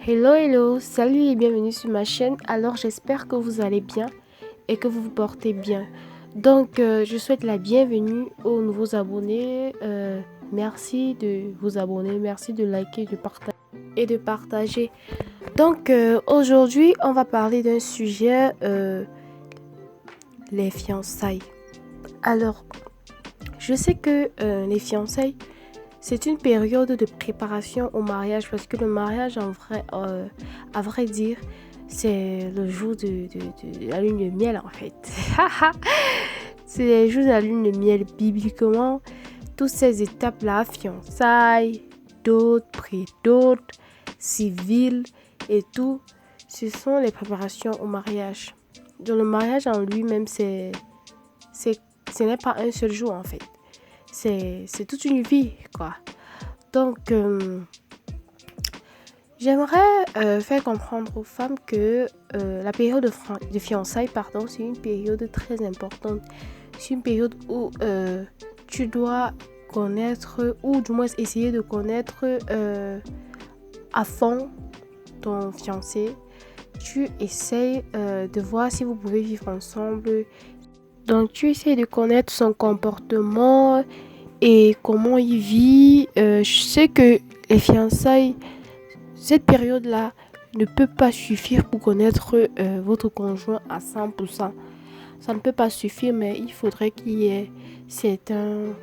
Hello, hello, salut et bienvenue sur ma chaîne. Alors j'espère que vous allez bien et que vous vous portez bien. Donc je souhaite la bienvenue aux nouveaux abonnés. Merci de vous abonner, merci de liker, de partager. Donc aujourd'hui on va parler d'un sujet, les fiançailles. Alors je sais que les fiançailles, c'est une période de préparation au mariage parce que le mariage, à vrai dire, c'est le jour de la lune de miel en fait. C'est le jour de la lune de miel bibliquement. Toutes ces étapes-là, fiançailles, dot, pré-dot, civil et tout, ce sont les préparations au mariage. Donc le mariage en lui-même, ce n'est pas un seul jour en fait. C'est toute une vie, quoi. Donc, j'aimerais faire comprendre aux femmes que la période de fiançailles, pardon, c'est une période très importante. C'est une période où tu dois connaître, ou du moins essayer de connaître à fond ton fiancé. Tu essayes de voir si vous pouvez vivre ensemble. Donc, tu essaies de connaître son comportement et comment il vit. Je sais que les fiançailles, cette période-là, ne peut pas suffire pour connaître votre conjoint à 100%. Ça ne peut pas suffire, mais il faudrait qu'il y ait certains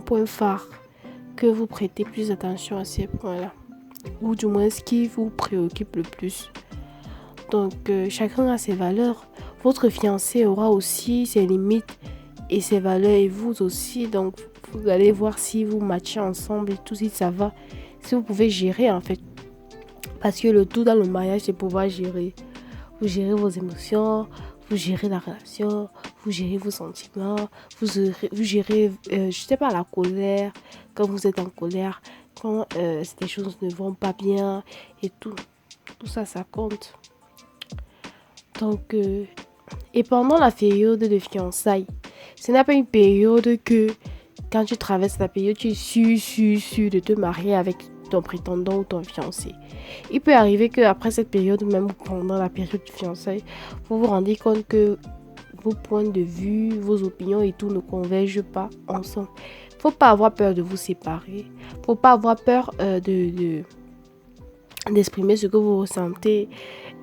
points phares que vous prêtez plus attention à ces points-là. Ou du moins ce qui vous préoccupe le plus. Donc, chacun a ses valeurs. Votre fiancé aura aussi ses limites et ses valeurs et vous aussi. Donc, vous allez voir si vous matchez ensemble et tout, si ça va. Si vous pouvez gérer en fait. Parce que le tout dans le mariage, c'est pouvoir gérer. Vous gérez vos émotions, vous gérez la relation, vous gérez vos sentiments, vous gérez, je sais pas, la colère. Quand vous êtes en colère, quand des choses ne vont pas bien et tout. Tout ça, ça compte. Donc, et pendant la période de fiançailles, ce n'est pas une période que quand tu traverses la période, tu es sûr de te marier avec ton prétendant ou ton fiancé. Il peut arriver qu'après cette période, même pendant la période de fiançailles, vous vous rendez compte que vos points de vue, vos opinions et tout ne convergent pas ensemble. Faut pas avoir peur de vous séparer. Faut pas avoir peur d'exprimer ce que vous ressentez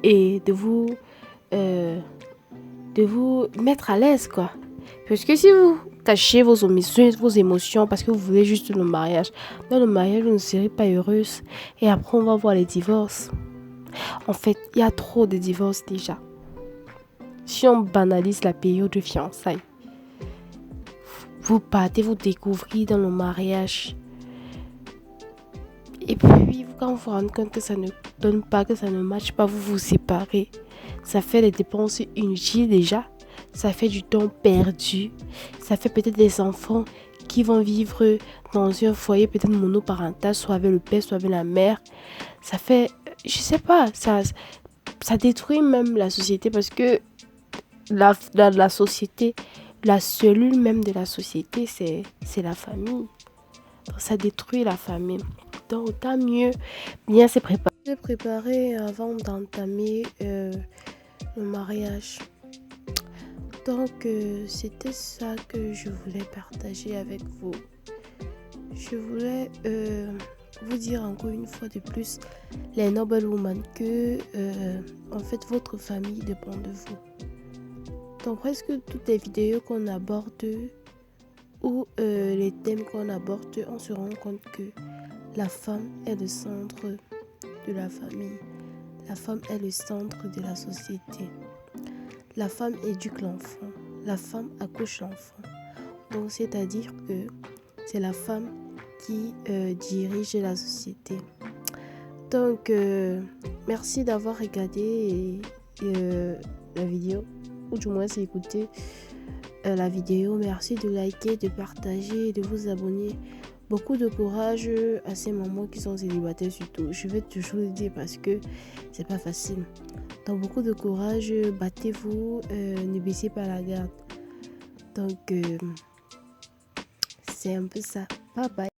et de vous mettre à l'aise, quoi. Parce que si vous cachez vos émotions parce que vous voulez juste le mariage, dans le mariage, vous ne serez pas heureuse. Et après, on va voir les divorces. En fait, il y a trop de divorces déjà. Si on banalise la période de fiançailles, vous partez vous découvrir dans le mariage. Et puis, quand vous vous rendez compte que ça ne donne pas, que ça ne matche pas, vous vous séparez. Ça fait des dépenses inutiles déjà. Ça fait du temps perdu. Ça fait peut-être des enfants qui vont vivre dans un foyer peut-être monoparental, soit avec le père, soit avec la mère. Ça fait, je sais pas, ça détruit même la société parce que la société, la cellule même de la société, c'est la famille. Donc, ça détruit la famille. Donc, autant mieux bien se préparer avant d'entamer le mariage. Donc, c'était ça que je voulais partager avec vous. Je voulais vous dire encore une fois de plus, les Noble Women, que en fait, votre famille dépend de vous. Dans presque toutes les vidéos qu'on aborde ou les thèmes qu'on aborde, on se rend compte que la femme est le centre de la famille. La femme est le centre de la société. La femme éduque l'enfant. La femme accouche l'enfant. Donc, c'est-à-dire que c'est la femme qui dirige la société. Donc, merci d'avoir regardé la vidéo, ou du moins écouté la vidéo. Merci de liker, de partager, de vous abonner. Beaucoup de courage à ces mamans qui sont célibataires surtout. Je vais toujours le dire parce que c'est pas facile. Donc beaucoup de courage, battez-vous, ne baissez pas la garde. Donc c'est un peu ça. Bye bye.